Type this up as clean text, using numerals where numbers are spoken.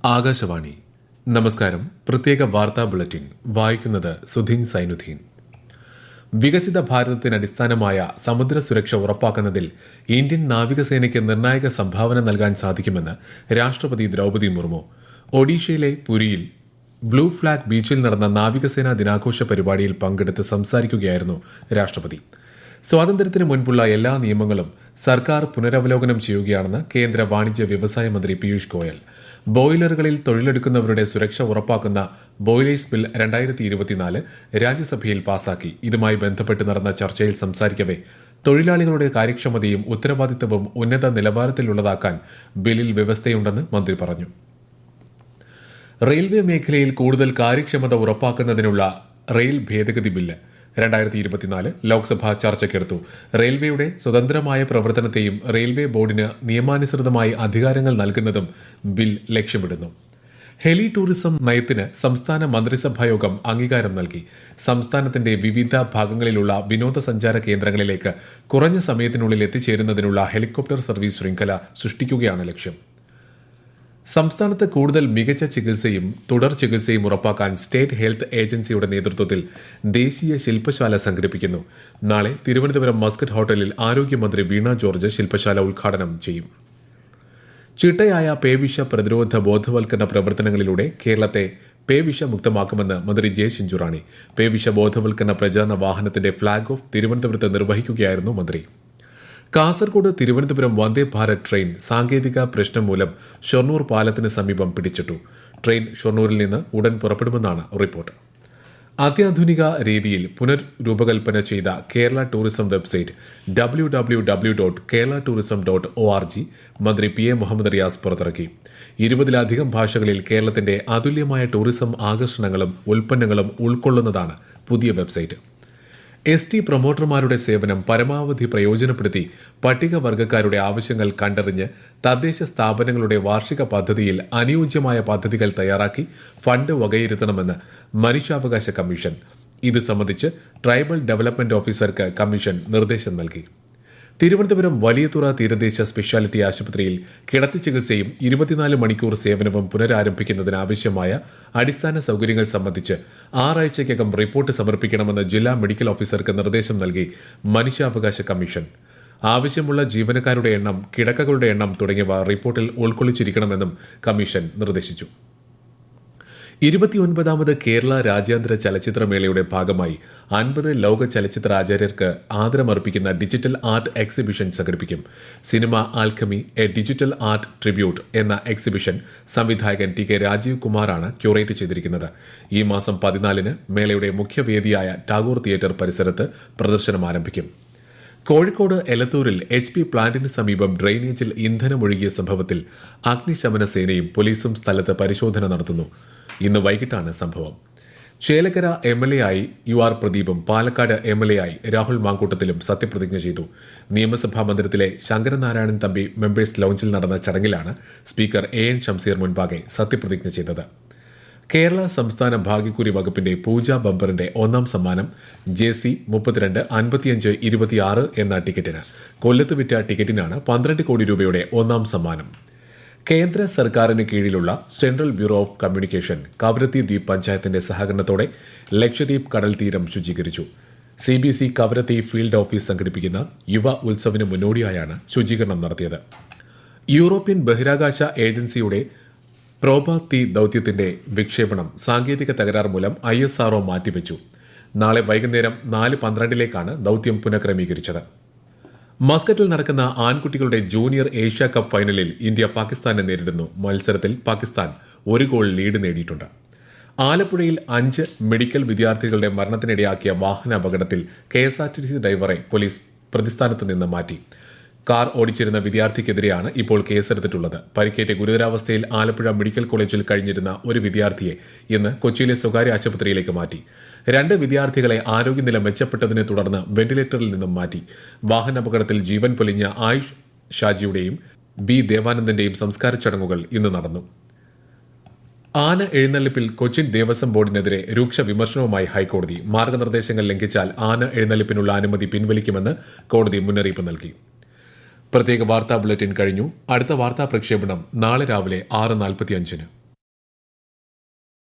ആകാശവാണി. നമസ്കാരം. പ്രത്യേക വാർത്താ ബുള്ളറ്റിൻ വായിക്കുന്നത് സുധീൻ സൈനുദ്ദീൻ. വികസിത ഭാരതത്തിന് അടിസ്ഥാനമായ സമുദ്ര സുരക്ഷ ഉറപ്പാക്കുന്നതിൽ ഇന്ത്യൻ നാവികസേനയ്ക്ക് നിർണായക സംഭാവന നൽകാൻ സാധിക്കുമെന്ന് രാഷ്ട്രപതി ദ്രൗപദി മുർമു. ഒഡീഷയിലെ പുരിയിൽ ബ്ലൂ ഫ്ളാഗ് ബീച്ചിൽ നടന്ന നാവികസേനാ ദിനാഘോഷ പരിപാടിയിൽ പങ്കെടുത്ത് സംസാരിക്കുകയായിരുന്നു രാഷ്ട്രപതി. സ്വാതന്ത്ര്യത്തിന് മുൻപുള്ള എല്ലാ നിയമങ്ങളും സർക്കാർ പുനരവലോകനം ചെയ്യുകയാണെന്ന് കേന്ദ്ര വാണിജ്യ വ്യവസായ മന്ത്രി പീയൂഷ് ഗോയൽ. ബോയിലറുകളിൽ തൊഴിലെടുക്കുന്നവരുടെ സുരക്ഷ ഉറപ്പാക്കുന്ന ബോയിലേഴ്സ് ബിൽ 2024 രാജ്യസഭയിൽ പാസാക്കി. ഇതുമായി ബന്ധപ്പെട്ട് നടന്ന ചർച്ചയിൽ സംസാരിക്കവെ തൊഴിലാളികളുടെ കാര്യക്ഷമതയും ഉത്തരവാദിത്തവും ഉന്നത നിലവാരത്തിലുള്ളതാക്കാൻ ബില്ലിൽ വ്യവസ്ഥയുണ്ടെന്ന് മന്ത്രി പറഞ്ഞു. റെയിൽവേ മേഖലയിൽ കൂടുതൽ കാര്യക്ഷമത ഉറപ്പാക്കുന്നതിനുള്ള റെയിൽ ഭേദഗതി ബില്ല് 2024 ലോക്സഭ ചർച്ചയ്ക്കെടുത്തു. റെയിൽവേയുടെ സ്വതന്ത്രമായ പ്രവർത്തനത്തെയും റെയിൽവേ ബോർഡിന് നിയമാനുസൃതമായി അധികാരങ്ങൾ നൽകുന്നതും ബിൽ ലക്ഷ്യമിടുന്നു. ഹെലി ടൂറിസം നയത്തിന് സംസ്ഥാന മന്ത്രിസഭായോഗം അംഗീകാരം നൽകി. സംസ്ഥാനത്തിന്റെ വിവിധ ഭാഗങ്ങളിലുള്ള വിനോദസഞ്ചാര കേന്ദ്രങ്ങളിലേക്ക് കുറഞ്ഞ സമയത്തിനുള്ളിൽ എത്തിച്ചേരുന്നതിനുള്ള ഹെലികോപ്റ്റർ സർവീസ് ശൃംഖല സൃഷ്ടിക്കുകയാണ് ലക്ഷ്യം. സംസ്ഥാനത്ത് കൂടുതൽ മികച്ച ചികിത്സയും തുടർ ചികിത്സയും ഉറപ്പാക്കാൻ സ്റ്റേറ്റ് ഹെൽത്ത് ഏജൻസിയുടെ നേതൃത്വത്തിൽ ദേശീയ ശില്പശാല സംഘടിപ്പിക്കുന്നു. നാളെ തിരുവനന്തപുരം മസ്കറ്റ് ഹോട്ടലിൽ ആരോഗ്യമന്ത്രി വീണ ജോർജ് ശില്പശാല ഉദ്ഘാടനം ചെയ്യും. ചിട്ടയായ പേവിഷ പ്രതിരോധ ബോധവൽക്കരണ പ്രവർത്തനങ്ങളിലൂടെ കേരളത്തെ പേവിഷമുക്തമാക്കുമെന്ന് മന്ത്രി ജെ ചിഞ്ചുറാണി. പേവിഷ ബോധവൽക്കരണ പ്രചാരണ വാഹനത്തിന്റെ ഫ്ളാഗ് ഓഫ് തിരുവനന്തപുരത്ത് നിർവഹിക്കുകയായിരുന്നു മന്ത്രി. കാസർഗോഡ് തിരുവനന്തപുരം വന്ദേ ഭാരത് ട്രെയിൻ സാങ്കേതിക പ്രശ്നം മൂലം ഷൊർണൂർ പാലത്തിന് സമീപം പിടിച്ചിട്ടു. ട്രെയിൻ ഷൊർണൂരിൽ നിന്ന് ഉടൻ പുറപ്പെടുമെന്നാണ് റിപ്പോർട്ട്. അത്യാധുനിക രീതിയിൽ പുനർരൂപകൽപ്പന ചെയ്ത കേരള ടൂറിസം വെബ്സൈറ്റ് www.keralaTourism.org മന്ത്രി PA മുഹമ്മദ് റിയാസ് പുറത്തിറക്കി. 20ലധികം ഭാഷകളിൽ കേരളത്തിന്റെ അതുല്യമായ ടൂറിസം ആകർഷണങ്ങളും ഉൽപ്പന്നങ്ങളും ഉൾക്കൊള്ളുന്നതാണ് പുതിയ വെബ്സൈറ്റ്. ST പ്രൊമോട്ടർമാരുടെ സേവനം പരമാവധി പ്രയോജനപ്പെടുത്തി പട്ടികവർഗക്കാരുടെ ആവശ്യങ്ങൾ കണ്ടറിഞ്ഞ് തദ്ദേശ സ്ഥാപനങ്ങളുടെ വാർഷിക പദ്ധതിയിൽ അനുയോജ്യമായ പദ്ധതികൾ തയ്യാറാക്കി ഫണ്ട് വകയിരുത്തണമെന്ന് മനുഷ്യാവകാശ കമ്മീഷൻ. ഇത് സംബന്ധിച്ച് ട്രൈബൽ ഡെവലപ്മെന്റ് ഓഫീസർക്ക് കമ്മീഷൻ നിർദ്ദേശം നൽകി. തിരുവനന്തപുരം വലിയതുറ തീരദേശ സ്പെഷ്യാലിറ്റി ആശുപത്രിയിൽ കിടത്തി ചികിത്സയും 24 മണിക്കൂർ സേവനവും പുനരാരംഭിക്കുന്നതിനാവശ്യമായ അടിസ്ഥാന സൌകര്യങ്ങൾ സംബന്ധിച്ച് 6 ആഴ്ചയ്ക്കകം റിപ്പോർട്ട് സമർപ്പിക്കണമെന്ന് ജില്ലാ മെഡിക്കൽ ഓഫീസർക്ക് നിർദ്ദേശം നൽകി മനുഷ്യാവകാശ കമ്മീഷൻ. ആവശ്യമുള്ള ജീവനക്കാരുടെ എണ്ണം, കിടക്കകളുടെ എണ്ണം തുടങ്ങിയവ റിപ്പോർട്ടിൽ ഉൾക്കൊള്ളിച്ചിരിക്കണമെന്നും കമ്മീഷൻ നിർദ്ദേശിച്ചു. 29ാമത് കേരള രാജ്യാന്തര ചലച്ചിത്രമേളയുടെ ഭാഗമായി 50 ലോക ചലച്ചിത്ര ആചാര്യർക്ക് ആദരമർപ്പിക്കുന്ന ഡിജിറ്റൽ ആർട്ട് എക്സിബിഷൻ സംഘടിപ്പിക്കും. Cinema alchemy A digital art tribute എന്ന എക്സിബിഷൻ സംവിധായകൻ TK രാജീവ് കുമാറാണ് ക്യൂറേറ്റ് ചെയ്തിരിക്കുന്നത്. ഈ മാസം 14-ന് മേളയുടെ മുഖ്യവേദിയായ ടാഗോർ തിയേറ്റർ പരിസരത്ത് പ്രദർശനം ആരംഭിക്കും. കോഴിക്കോട് എലത്തൂരിൽ HP പ്ലാന്റിന് സമീപം ഡ്രെയിനേജിൽ ഇന്ധനമൊഴുകിയ സംഭവത്തിൽ അഗ്നിശമന സേനയും പോലീസും സ്ഥലത്ത് പരിശോധന നടത്തുന്നു. ഇന്ന് വൈകിട്ടാണ് സംഭവം. ചേലക്കര MLA ആയി UR പ്രദീപും പാലക്കാട് MLA ആയി രാഹുൽ മാങ്കൂട്ടത്തിലും സത്യപ്രതിജ്ഞ ചെയ്തു. നിയമസഭാ മന്ദിരത്തിലെ ശങ്കരനാരായണൻ തമ്പി മെമ്പേഴ്സ് ലൌഞ്ചിൽ നടന്ന ചടങ്ങിലാണ് സ്പീക്കർ AN ഷംസീർ മുൻപാകെ സത്യപ്രതിജ്ഞ ചെയ്തത്. കേരള സംസ്ഥാന ഭാഗ്യക്കുറി വകുപ്പിന്റെ പൂജാ ബമ്പറിന്റെ ഒന്നാം സമ്മാനം JC 32 55 26 എന്ന ടിക്കറ്റിന്. കൊല്ലത്ത് വിറ്റ ടിക്കറ്റിനാണ് 12 കോടി രൂപയുടെ ഒന്നാം സമ്മാനം. കേന്ദ്ര സർക്കാരിന് കീഴിലുള്ള central bureau of communication Kavaratti ദ്വീപ് പഞ്ചായത്തിന്റെ സഹകരണത്തോടെ ലക്ഷദ്വീപ് കടൽ തീരം ശുചീകരിച്ചു. CBC കവരത്തി ഫീൽഡ് ഓഫീസ് സംഘടിപ്പിക്കുന്ന യുവ ഉത്സവിന് മുന്നോടിയായാണ് ശുചീകരണം നടത്തിയത്. യൂറോപ്യൻ ബഹിരാകാശ ഏജൻസിയുടെ പ്രോബാത്തി ദൌത്യത്തിന്റെ വിക്ഷേപണം സാങ്കേതിക തകരാർ മൂലം ISRO മാറ്റിവെച്ചു. നാളെ വൈകുന്നേരം 4:12 ദൌത്യം പുനഃക്രമീകരിച്ചത്. മസ്കറ്റിൽ നടക്കുന്ന ആൺകുട്ടികളുടെ ജൂനിയർ ഏഷ്യ കപ്പ് ഫൈനലിൽ ഇന്ത്യ പാകിസ്ഥാനെ നേരിടുന്നു. മത്സരത്തിൽ പാകിസ്ഥാൻ 1 ഗോൾ ലീഡ് നേടിയിട്ടുണ്ട്. ആലപ്പുഴയിൽ 5 മെഡിക്കൽ വിദ്യാർത്ഥികളുടെ മരണത്തിനിടയാക്കിയ വാഹനാപകടത്തിൽ KSRTC ഡ്രൈവറെ പോലീസ് പ്രതിസ്ഥാനത്ത് നിന്ന് മാറ്റി. കാർ ഓടിച്ചിരുന്ന വിദ്യാർത്ഥിക്കെതിരെയാണ് ഇപ്പോൾ കേസെടുത്തിട്ടുള്ളത്. പരിക്കേറ്റ ഗുരുതരാവസ്ഥയിൽ ആലപ്പുഴ മെഡിക്കൽ കോളേജിൽ കഴിഞ്ഞിരുന്ന ഒരു വിദ്യാർത്ഥിയെ ഇന്ന് കൊച്ചിയിലെ സ്വകാര്യ ആശുപത്രിയിലേക്ക് മാറ്റി. 2 വിദ്യാർത്ഥികളെ ആരോഗ്യനില മെച്ചപ്പെട്ടതിനെ തുടർന്ന് വെന്റിലേറ്ററിൽ നിന്നും മാറ്റി. വാഹനാപകടത്തിൽ ജീവൻ പൊലിഞ്ഞ ആയുഷ് ഷാജിയുടെയും B ദേവാനന്ദന്റെയും സംസ്കാര ചടങ്ങുകൾ ഇന്ന് നടന്നു. ആന എഴുന്നള്ളിപ്പിൽ കൊച്ചിൻ ദേവസ്വം ബോർഡിനെതിരെ രൂക്ഷ വിമർശനവുമായി ഹൈക്കോടതി. മാർഗനിർദ്ദേശങ്ങൾ ലംഘിച്ചാൽ ആന എഴുന്നള്ളിപ്പിനുള്ള അനുമതി പിൻവലിക്കുമെന്ന് കോടതി മുന്നറിയിപ്പ് നൽകി. പ്രത്യേക വാർത്താ ബുള്ളറ്റിൻ കഴിഞ്ഞു. അടുത്ത വാർത്താ പ്രക്ഷേപണം നാളെ രാവിലെ 6:45.